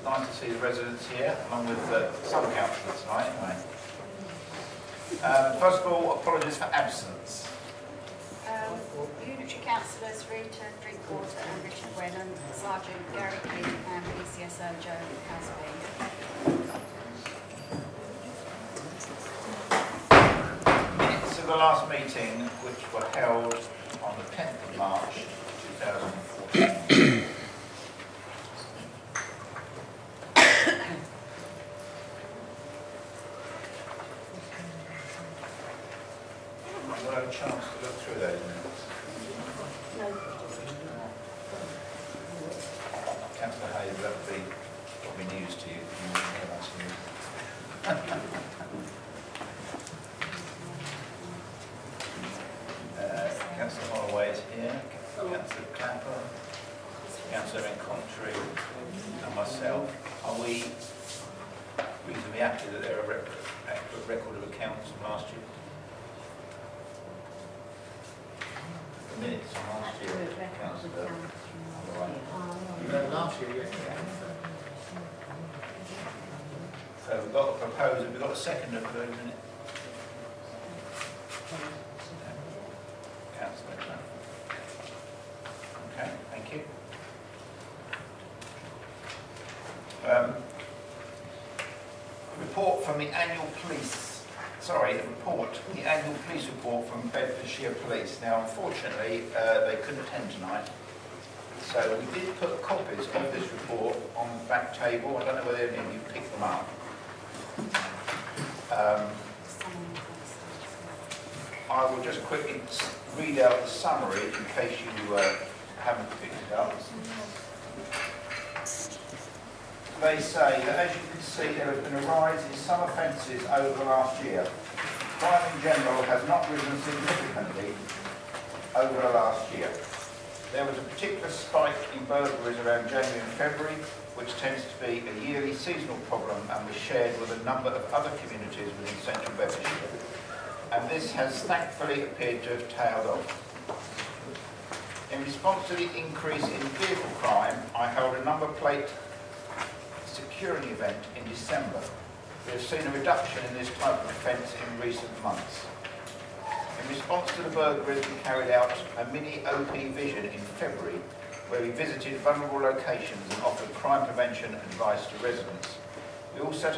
nice to see the residents here, along with some councillors tonight anyway. First of all, apologies for absence. Unitary councillors Rita Drinkwater and Richard Brennan, Sergeant Gary King and PCSO Joe Casby. Minutes of the last meeting, which were held on the 10th of March 2014. Have you had a chance to look through those minutes? No. Councillor Hayes, that would be probably news to you. You wouldn't hear much news. Councillor Holloway is here, Councillor Clapper, Councillor Encontry and myself. Are we reasonably happy that there are accurate record of accounts from last year? The minutes from last year, Councillor Holloway. Last year, yeah. So we've got a proposer, we've got a seconder for those minutes. Councillor Clapper. Okay, thank you. Report from the annual police, the annual police report from Bedfordshire Police. Now, unfortunately, they couldn't attend tonight, so we did put copies of this report on the back table. I don't know whether any of you picked them up. I will just quickly read out the summary in case you haven't picked it up. They say that, as you can see, there has been a rise in some offences over the last year. Crime in general has not risen significantly over the last year. There was a particular spike in burglaries around January and February, which tends to be a yearly seasonal problem and was shared with a number of other communities within central Bedfordshire. And this has thankfully appeared to have tailed off. In response to the increase in vehicle crime, I held a number plate securing event in December. We have seen a reduction in this type of offence in recent months. In response to the burglaries, we carried out a mini OP vision in February, where we visited vulnerable locations and offered crime prevention advice to residents. We also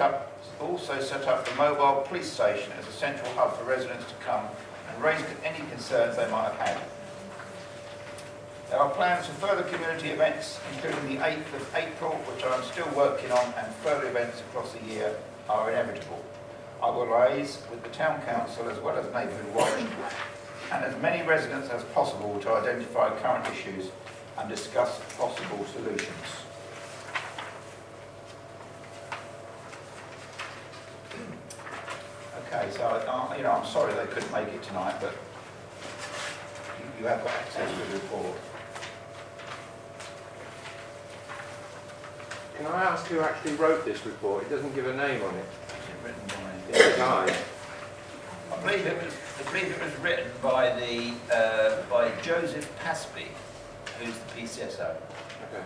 set up the mobile police station as a central hub for residents to come and raise any concerns they might have had. There are plans for further community events, including the 8th of April, which I am still working on, and further events across the year are inevitable. I will liaise with the Town Council as well as Neighbourhood Watch and as many residents as possible to identify current issues and discuss possible solutions. Okay, so I'm sorry they couldn't make it tonight, but you have got access to the report. Can I ask who actually wrote this report? It doesn't give a name on it. Is it written by? It's a guy. I believe it was written by by Joseph Pasby, who's the PCSO. Okay.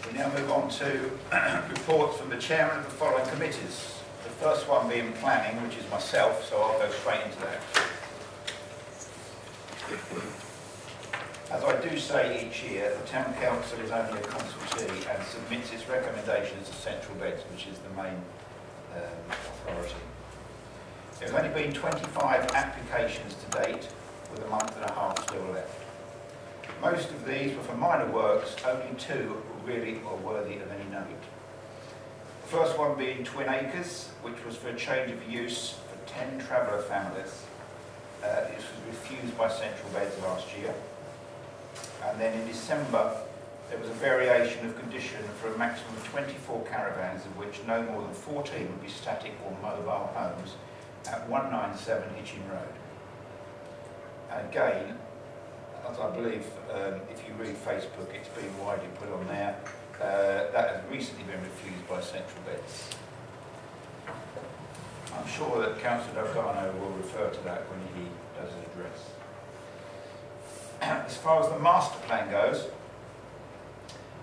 We now move on to reports from the chairman of the following committees. The first one being planning, which is myself, so I'll go straight into that. As I do say each year, the Town Council is only a consultee and submits its recommendations to Central Beds, which is the main authority. There have only been 25 applications to date, with a month and a half still left. Most of these were for minor works, only 2 really are worthy of any note. The first one being Twin Acres, which was for a change of use for 10 traveller families. This was refused by Central Beds last year. And then in December, there was a variation of condition for a maximum of 24 caravans, of which no more than 14 would be static or mobile homes at 197 Hitchin Road. And again, as I believe, if you read Facebook, it's been widely put on there, that has recently been refused by Central Beds. I'm sure that Councillor O'Garno will refer to that when he does his address. As far as the master plan goes,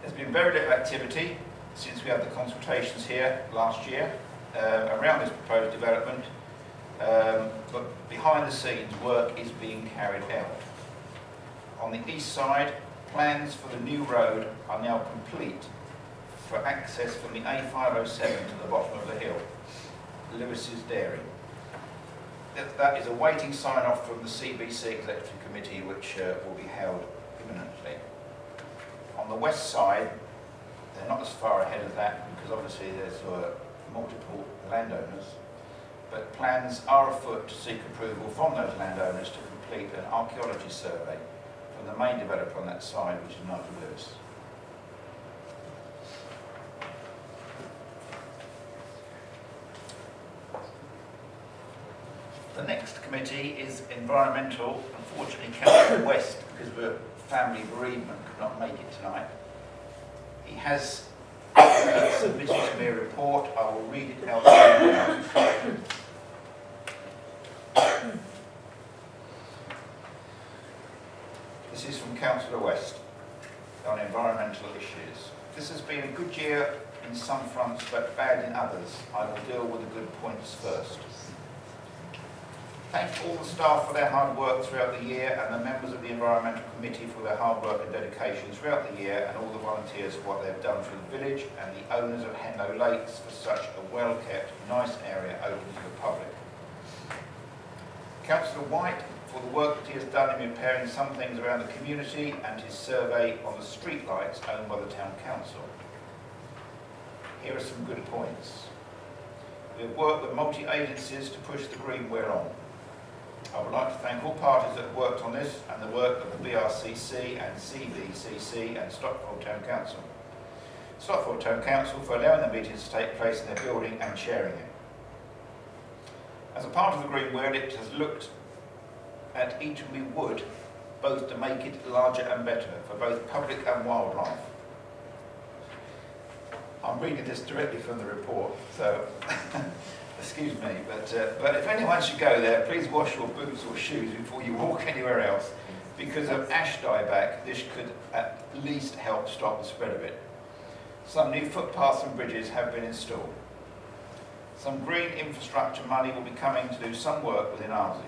there's been very little activity since we had the consultations here last year around this proposed development, but behind the scenes work is being carried out. On the east side, plans for the new road are now complete for access from the A507 to the bottom of the hill, Lewis's Dairy. That is awaiting sign-off from the CBC Executive Committee, which will be held imminently. On the west side, they're not as far ahead of that because obviously there's multiple landowners, but plans are afoot to seek approval from those landowners to complete an archaeology survey from the main developer on that side, which is Nigel Lewis. The next committee is Environmental. Unfortunately, Councillor West, because of a family bereavement, could not make it tonight. He has submitted to me a report. I will read it out to you now. This is from Councillor West on environmental issues. This has been a good year in some fronts, but bad in others. I will deal with the good points first. Thank all the staff for their hard work throughout the year and the members of the Environmental Committee for their hard work and dedication throughout the year, and all the volunteers for what they've done for the village, and the owners of Henlow Lakes for such a well-kept, nice area open to the public. Councillor White for the work that he has done in repairing some things around the community and his survey on the street lights owned by the Town Council. Here are some good points. We have worked with multi-agencies to push the Greenware on. I would like to thank all parties that have worked on this and the work of the BRCC and CBCC and Stockport Town Council. Stockport Town Council for allowing the meetings to take place in their building and sharing it. As a part of the Greenware, it has looked at Eatonby Wood both to make it larger and better for both public and wildlife. I'm reading this directly from the report, so excuse me, but if anyone should go there, please wash your boots or shoes before you walk anywhere else. Because of ash dieback, this could at least help stop the spread of it. Some new footpaths and bridges have been installed. Some green infrastructure money will be coming to do some work within Arlesey.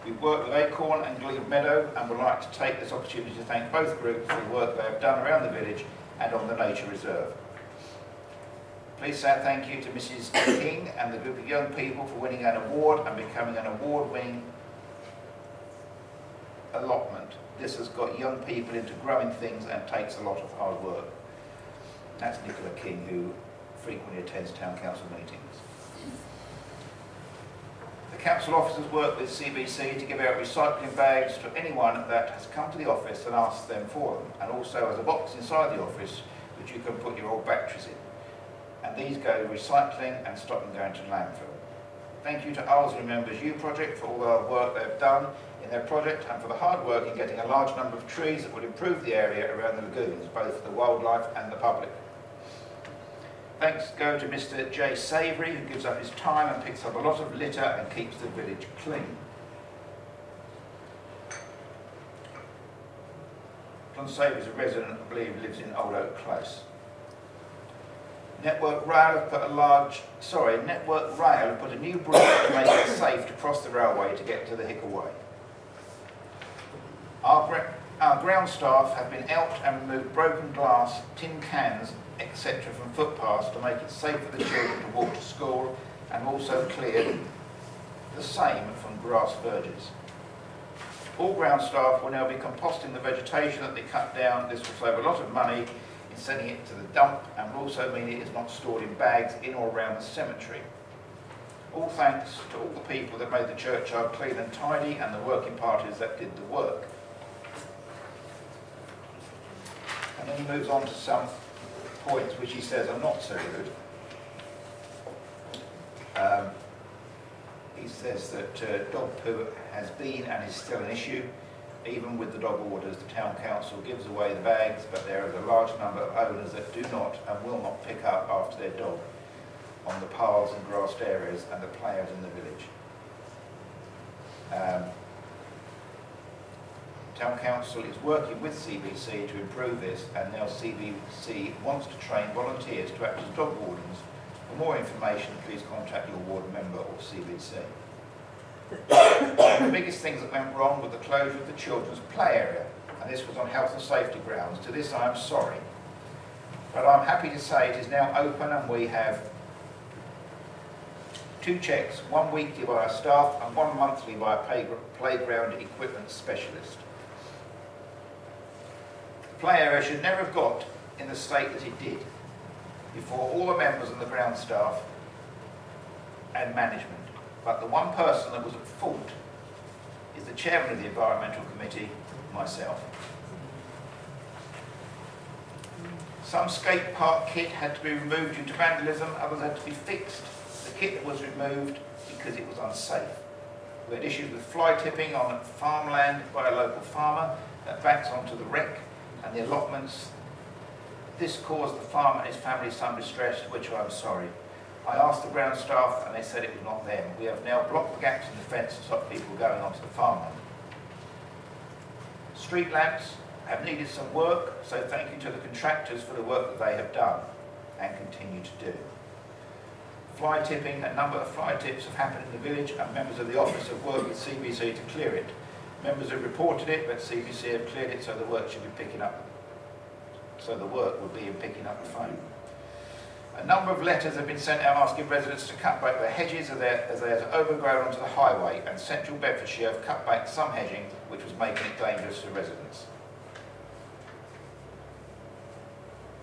We've worked with Acorn and Glebe Meadow and would like to take this opportunity to thank both groups for the work they have done around the village and on the nature reserve. Please say thank you to Mrs. King and the group of young people for winning an award and becoming an award-winning allotment. This has got young people into growing things and takes a lot of hard work. That's Nicola King, who frequently attends Town Council meetings. The council officers work with CBC to give out recycling bags to anyone that has come to the office and asked them for them, and also as a box inside the office which you can put your old batteries in. And these go to recycling and stop them going to landfill. Thank you to Arlesey Remembers You project for all the work they've done in their project and for the hard work in getting a large number of trees that would improve the area around the lagoons, both for the wildlife and the public. Thanks go to Mr. J. Savory, who gives up his time and picks up a lot of litter and keeps the village clean. John Savory is a resident, I believe, lives in Old Oak Close. Network Rail have put a new bridge to make it safe to cross the railway to get to the Hickle Way. Our ground staff have been out and removed broken glass, tin cans, etc. from footpaths to make it safe for the children to walk to school, and also cleared the same from grass verges. All ground staff will now be composting the vegetation that they cut down. This will save a lot of money in sending it to the dump and will also mean it is not stored in bags in or around the cemetery. All thanks to all the people that made the churchyard clean and tidy and the working parties that did the work. And then he moves on to some points which he says are not so good. He says that dog poo has been and is still an issue. Even with the dog orders, the town council gives away the bags, but there is a large number of owners that do not and will not pick up after their dog on the paths and grassed areas and the players in the village. Town council is working with CBC to improve this, and now CBC wants to train volunteers to act as dog wardens. For more information, please contact your ward member or CBC. The biggest things that went wrong were the closure of the children's play area, and this was on health and safety grounds. To this I am sorry, but I'm happy to say it is now open, and we have 2 checks, 1 weekly by our staff and 1 monthly by a playground equipment specialist. The play area should never have got in the state that it did before all the members and the ground staff and management. But the one person that was at fault is the chairman of the Environmental Committee, myself. Some skate park kit had to be removed due to vandalism, others had to be fixed. The kit was removed because it was unsafe. We had issues with fly tipping on farmland by a local farmer that backs onto the wreck and the allotments. This caused the farmer and his family some distress, which I'm sorry. I asked the ground staff and they said it was not them. We have now blocked the gaps in the fence to stop people going onto the farmland. Street lamps have needed some work, so thank you to the contractors for the work that they have done and continue to do. Fly tipping, a number of fly tips have happened in the village, and members of the office have worked with CBC to clear it. Members have reported it, but CBC have cleared it, so the work should be picking up. So the work will be in picking up the phone. A number of letters have been sent out asking residents to cut back their hedges as they are overgrown onto the highway, and Central Bedfordshire have cut back some hedging, which was making it dangerous for residents.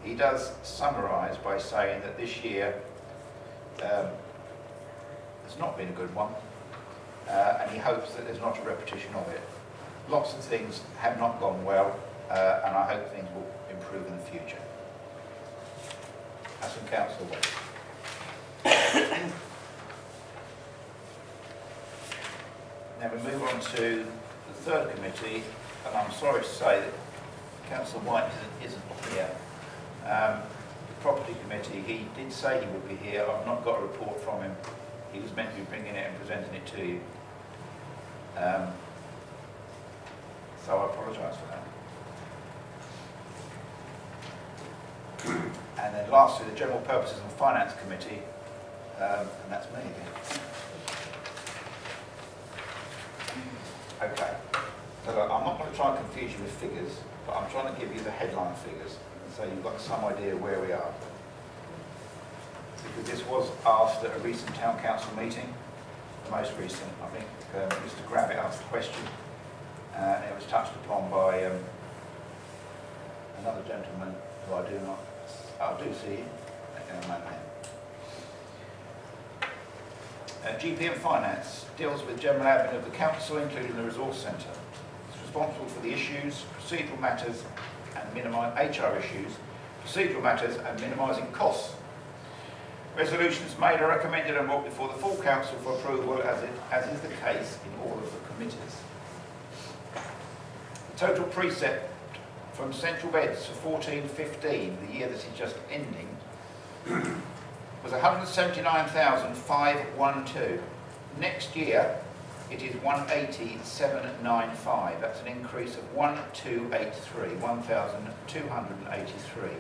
He does summarise by saying that this year has not been a good one, and he hopes that there's not a repetition of it. Lots of things have not gone well, and I hope things will improve in the future. That's from Councillor West. Now we move on to the third committee, and I'm sorry to say that Councillor White isn't here. The Property Committee, he did say he would be here. I've not got a report from him. He was meant to be bringing it and presenting it to you. So I apologise for that. And then lastly, the General Purposes and Finance Committee, and that's me again. Okay, so look, I'm not going to try and confuse you with figures, but I'm trying to give you the headline figures, so you've got some idea where we are. Because this was asked at a recent Town Council meeting, the most recent, I think. Mr. Gravitt asked the question, and it was touched upon by another gentleman who I do see him, that young man there. GP and Finance deals with general admin of the council, including the resource centre. It's responsible for the issues, procedural matters, and HR issues, procedural matters, and minimising costs. Resolutions made are recommended and brought before the full council for approval, as is the case in all of the committees. The total precept from Central Beds for 14-15, the year that is just ending, was 179,512. Next year, it is 180,795. That's an increase of 1,283.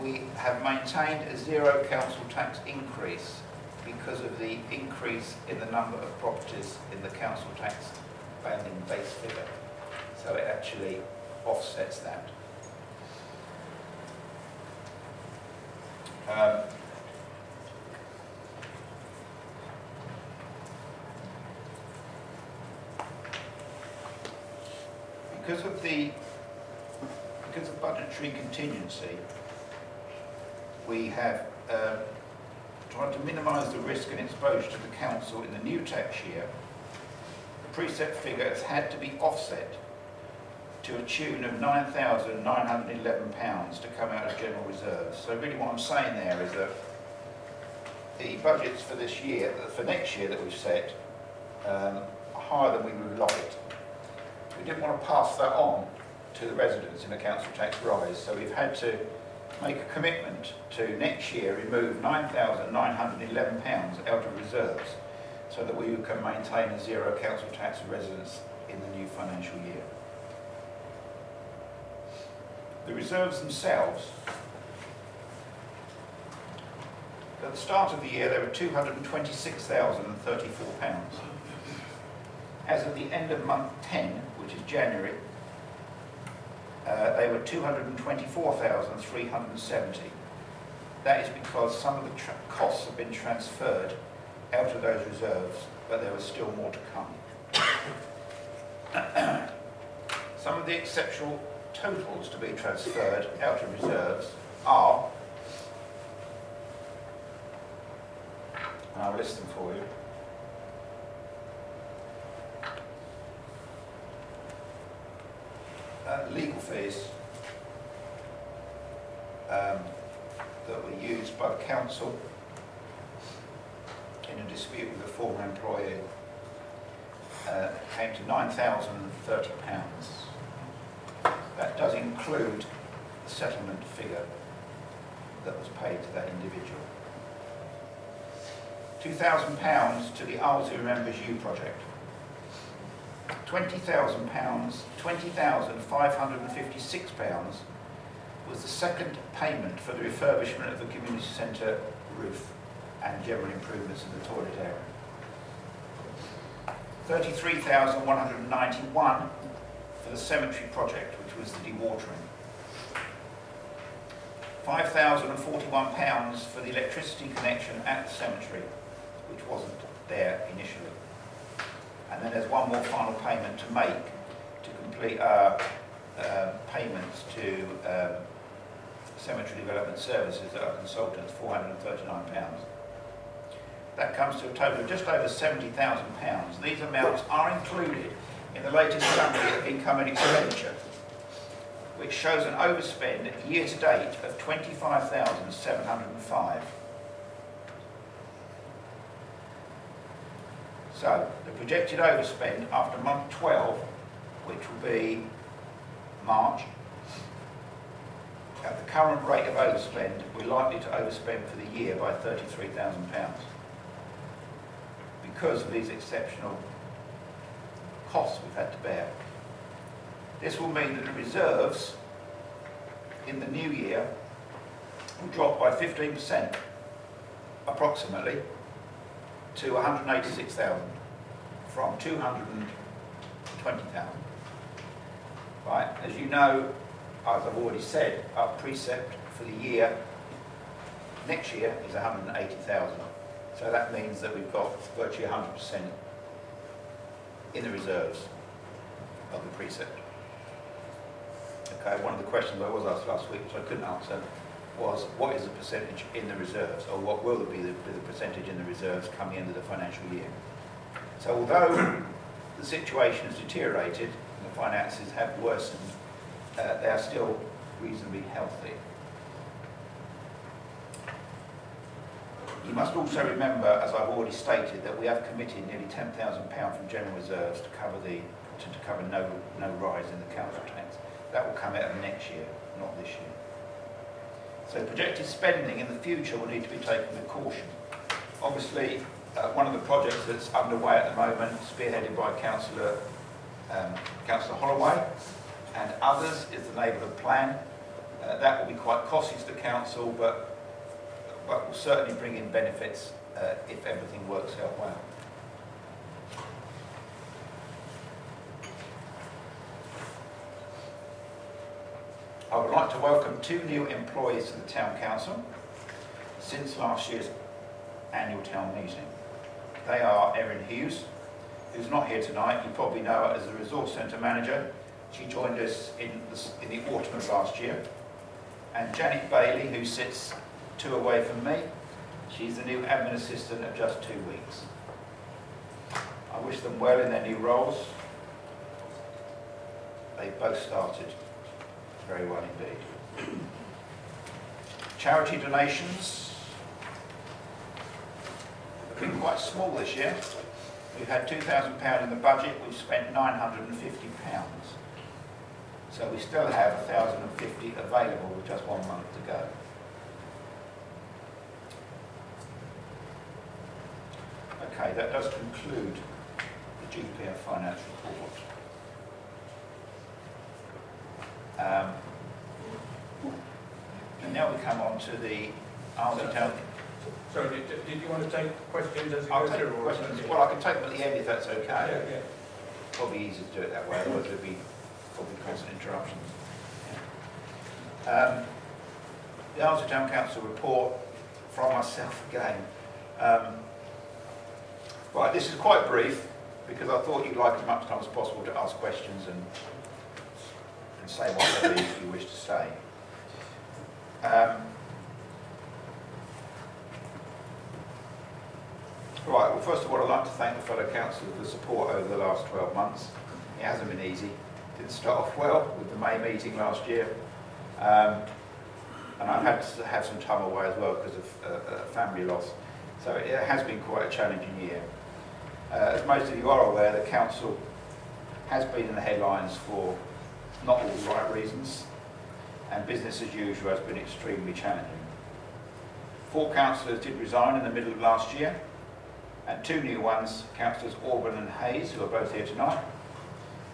We have maintained a zero council tax increase because of the increase in the number of properties in the council tax banding base figure. So it actually offsets that. Because of budgetary contingency, we have tried to minimise the risk and exposure to the council in the new tax year. The precept figure has had to be offset to a tune of £9,911 to come out of general reserves. So really what I'm saying there is that the budgets for this year, for next year that we've set, are higher than we would like. we didn't want to pass that on to the residents in a council tax rise, so we've had to make a commitment to next year remove £9,911 out of reserves so that we can maintain a zero council tax for residents in the new financial year. The reserves themselves, at the start of the year, they were £226,034. As of the end of month 10, which is January, they were £224,370. That is because some of the costs have been transferred out of those reserves, but there was still more to come. Some of the exceptional totals to be transferred out of reserves are, and I'll list them for you. Legal fees that were used by the council in a dispute with a former employee came to £9,030. That does include the settlement figure that was paid to that individual. £2,000 to the Arlesey Remembers You project. £20,000, £20,556 was the second payment for the refurbishment of the community centre roof and general improvements in the toilet area. £33,191 for the cemetery project, which was the dewatering. £5,041 for the electricity connection at the cemetery, which wasn't there initially. And then there's one more final payment to make to complete our payments to Cemetery Development Services at our consultants, £439. That comes to a total of just over £70,000. These amounts are included in the latest summary of income and expenditure, which shows an overspend year to date of £25,705. So, the projected overspend after month 12, which will be March, at the current rate of overspend, we're likely to overspend for the year by £33,000 because of these exceptional costs we've had to bear. This will mean that the reserves in the new year will drop by 15%, approximately, to 186,000 from 220,000. Right, as you know, as I've already said, our precept for the year, next year, is 180,000. So that means that we've got virtually 100% in the reserves of the precept. Okay, one of the questions I was asked last week, which I couldn't answer, was what is the percentage in the reserves, or what will be the percentage in the reserves coming into the financial year? So although the situation has deteriorated and the finances have worsened, they are still reasonably healthy. You must also remember, as I've already stated, that we have committed nearly £10,000 from general reserves to cover no rise in the council tax. That will come out of next year, not this year. So projected spending in the future will need to be taken with caution. Obviously, one of the projects that's underway at the moment, spearheaded by Councillor Holloway and others, is the neighbourhood plan. That will be quite costly to the council, but will certainly bring in benefits if everything works out well. I would like to welcome 2 new employees to the Town Council since last year's annual town meeting. They are Erin Hughes, who's not here tonight. You probably know her as the Resource Centre Manager. She joined us in the autumn of last year. And Janet Bailey, who sits 2 away from me. She's the new Admin Assistant of just 2 weeks. I wish them well in their new roles. They both started very well indeed. Charity donations have been quite small this year. We've had £2,000 in the budget, we've spent £950. So we still have 1,050 available with just 1 month to go. Okay, that does conclude the GPF finance report. And now we come on to the Arlesey Town. Sorry, did you want to take questions as you I'll go take through? Or questions. something? Well, I can take them at the end if that's okay. Yeah, yeah. Probably easier to do it that way, otherwise there'd be probably constant interruptions. The Arlesey Town Council report from myself again. Right, this is quite brief because I thought you'd like as much time as possible to ask questions and say whatever it is you wish to say. Right, well, first of all, I'd like to thank the fellow councillors for the support over the last 12 months. It hasn't been easy. It didn't start off well with the May meeting last year. And I've had to have some time away as well because of family loss. So it has been quite a challenging year. As most of you are aware, the council has been in the headlines for not all the right reasons, and business as usual has been extremely challenging. 4 councillors did resign in the middle of last year, and 2 new ones, Councillors Orban and Hayes, who are both here tonight,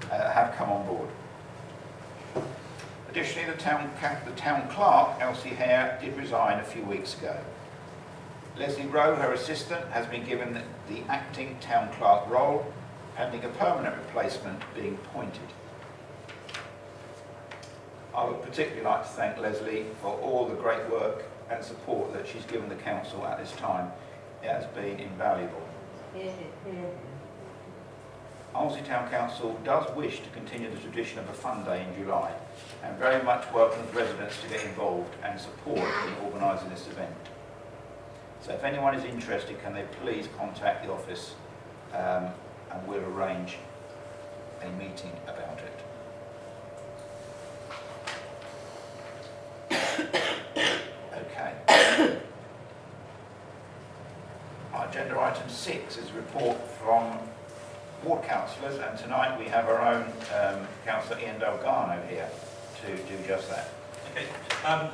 have come on board. Additionally, the town clerk, Elsie Hare, did resign a few weeks ago. Leslie Rowe, her assistant, has been given the acting town clerk role, pending a permanent replacement being appointed. I would particularly like to thank Leslie for all the great work and support that she's given the council at this time. It has been invaluable. Arlesey Town Council does wish to continue the tradition of a fun day in July and very much welcomes residents to get involved and support in organising this event. So if anyone is interested, can they please contact the office and we'll arrange a meeting about it. Okay. Our agenda item 6 is a report from ward councillors, and tonight we have our own Councillor Ian Delgado here to do just that. Okay.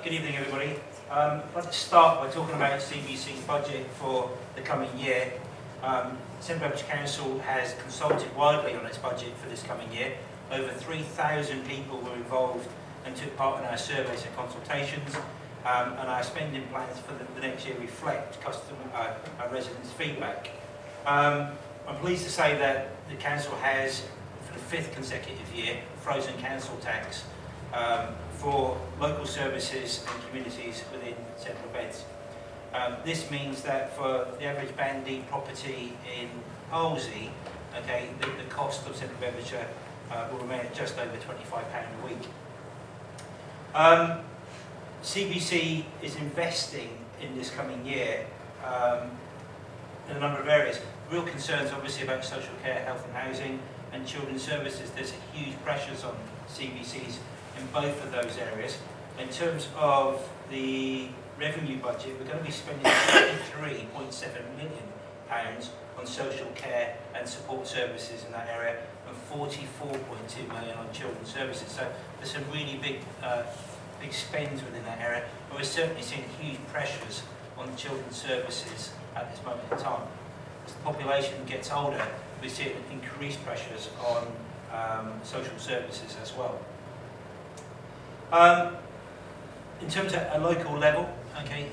Good evening, everybody. I'd like to start by talking about CBC's budget for the coming year. Central Bedfordshire Council has consulted widely on its budget for this coming year. Over 3,000 people were involved and took part in our surveys and consultations, and our spending plans for the next year reflect our residents' feedback. I'm pleased to say that the council has, for the 5th consecutive year, frozen council tax for local services and communities within Central Beds. This means that for the average Band D property in Arlesey, okay, the cost of Central Bedfordshire will remain at just over £25 a week. CBC is investing in this coming year in a number of areas. Real concerns obviously about social care, health and housing and children's services. There's huge pressures on CBCs in both of those areas. In terms of the revenue budget, we're going to be spending £53.7 million on social care and support services in that area and £44.2 million on children's services. So there's some really big spends within that area, but we're certainly seeing huge pressures on children's services at this moment in time. As the population gets older, we see increased pressures on social services as well. In terms of a local level, okay,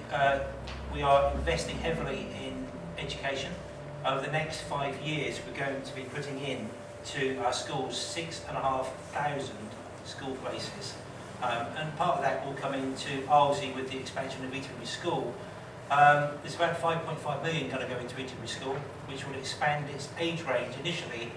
we are investing heavily in education. Over the next 5 years, we're going to be putting in to our schools 6,500 school places. And part of that will come into Arlesey with the expansion of Etonbury School. There's about 5.5 million going to go into Etonbury School, which will expand its age range initially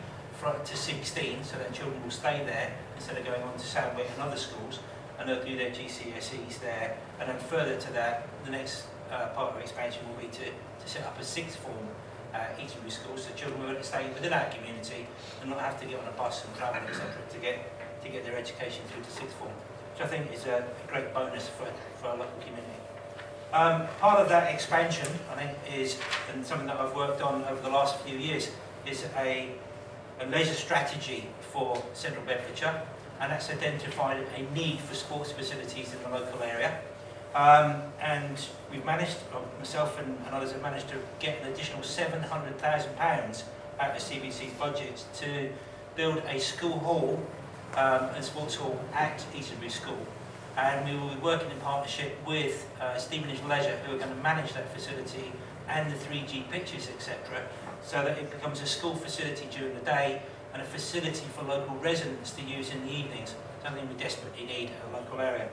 to 16, so that children will stay there instead of going on to Sandwick and other schools, and they'll do their GCSEs there. And then further to that, the next part of expansion will be to set up a 6th form Etonbury School, so children will stay within our community and not have to get on a bus and travel, etc., to get their education through to 6th form, which I think is a great bonus for our local community. Part of that expansion, I think, is, and something that I've worked on over the last few years, is a leisure strategy for Central Bedfordshire, and that's identified a need for sports facilities in the local area. And we've managed, myself and others have managed to get an additional £700,000 out of CBC's budget to build a school hall, a sports hall at Eatonbury School. And we will be working in partnership with Stevenage Leisure, who are going to manage that facility and the 3G pitches, etc., so that it becomes a school facility during the day and a facility for local residents to use in the evenings, something we desperately need in a local area.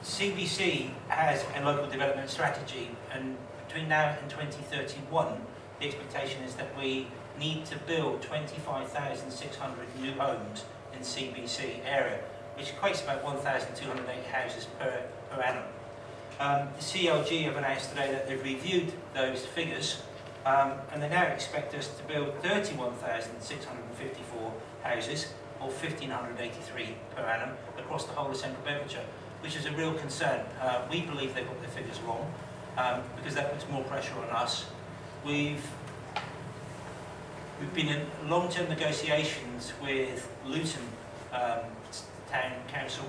CBC has a local development strategy, and between now and 2031, the expectation is that we need to build 25,600 new homes in CBC area, which equates to about 1,208 houses per annum. The CLG have announced today that they've reviewed those figures, and they now expect us to build 31,654 houses, or 1,583 per annum, across the whole of Central Bedfordshire, which is a real concern. We believe they've got their figures wrong, because that puts more pressure on us. We've been in long-term negotiations with Luton Town Council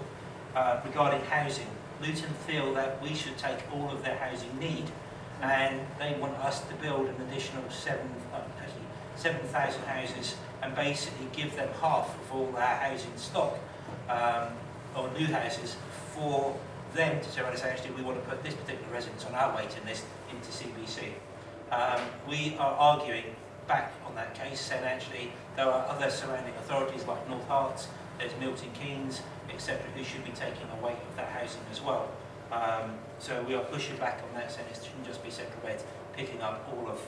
regarding housing. Luton feel that we should take all of their housing need, and they want us to build an additional 7,000 houses and basically give them half of all our housing stock, or new houses, for them to say, actually, we want to put this particular residence on our waiting list into CBC. We are arguing back on that case, saying actually there are other surrounding authorities like North Herts, there's Milton Keynes, etc., who should be taking the weight of that housing as well. So we are pushing back on that, saying it shouldn't just be Central Bed picking up all of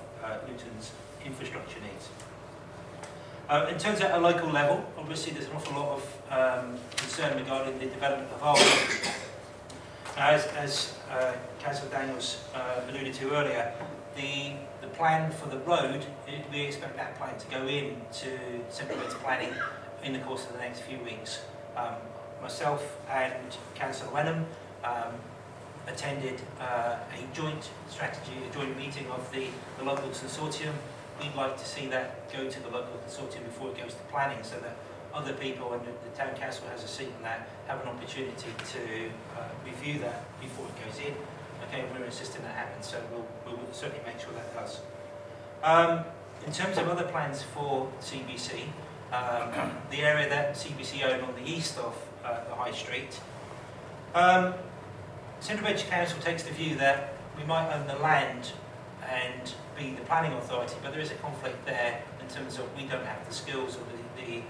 Luton's infrastructure needs. In terms of a local level, obviously there's an awful lot of concern regarding the development of our road. As Councillor Daniels alluded to earlier, the plan for the road, we expect that plan to go into Central Bed's planning in the course of the next few weeks. Myself and Councillor Wenham attended a joint meeting of the local consortium. We'd like to see that go to the local consortium before it goes to planning, so that other people, and the town council has a seat in that, have an opportunity to review that before it goes in. Okay, we're insisting that happens, so we'll certainly make sure that does. In terms of other plans for CBC, the area that CBC own on the east of the High Street, Central Bedfordshire Council takes the view that we might own the land and be the planning authority, but there is a conflict there in terms of we don't have the skills or the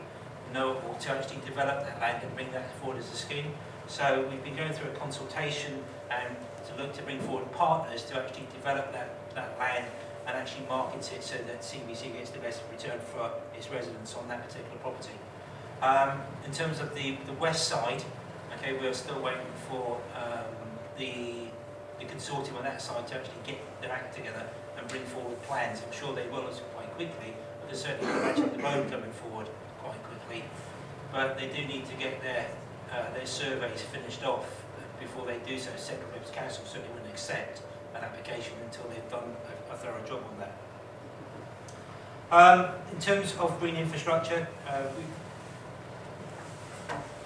know-how to actually develop that land and bring that forward as a scheme. So we've been going through a consultation and to look to bring forward partners to actually develop that land and actually market it so that CBC gets the best return for its residents on that particular property. In terms of the west side, okay, we're still waiting for the consortium on that side to actually get their act together and bring forward plans. I'm sure they will quite quickly, but there's certainly imagine the road coming forward quite quickly. But they do need to get their surveys finished off before they do so. Central Bedfordshire Council certainly wouldn't accept an application until they've done a thorough job on that. In terms of green infrastructure,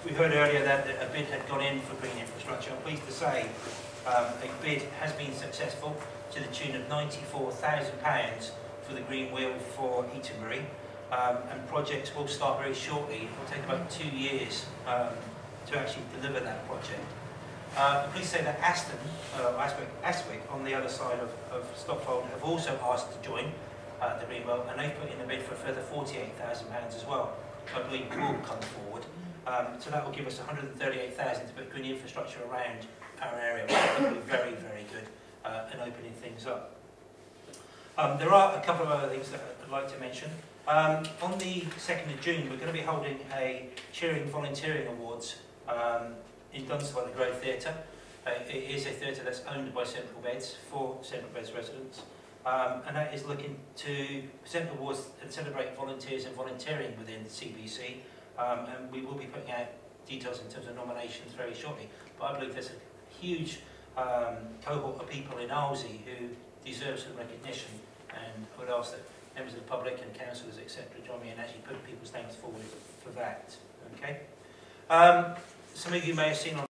we heard earlier that a bid had gone in for green infrastructure. I'm pleased to say a bid has been successful to the tune of £94,000 for the green wheel for Eatonbury, and projects will start very shortly. It will take about 2 years to actually deliver that project. I'm pleased to say that Astwick on the other side of Stopfold have also asked to join the green wheel, and they've put in a bid for a further £48,000 as well, which I believe will come forward. So that will give us £138,000 to put green infrastructure around our area, which I think will be very, very good in opening things up. There are a couple of other things that I'd like to mention. On the 2nd of June, we're going to be holding a Cheering Volunteering Awards in Dunstable at the Grove Theatre. It is a theatre that's owned by Central Beds for Central Beds residents, and that is looking to present awards and celebrate volunteers and volunteering within CBC. And we will be putting out details in terms of nominations very shortly. But I believe there's a huge cohort of people in Arlesey who deserve some recognition, and I would ask that members of the public and councillors, etc., join me in actually putting people's names forward for that. Okay. Some of you may have seen on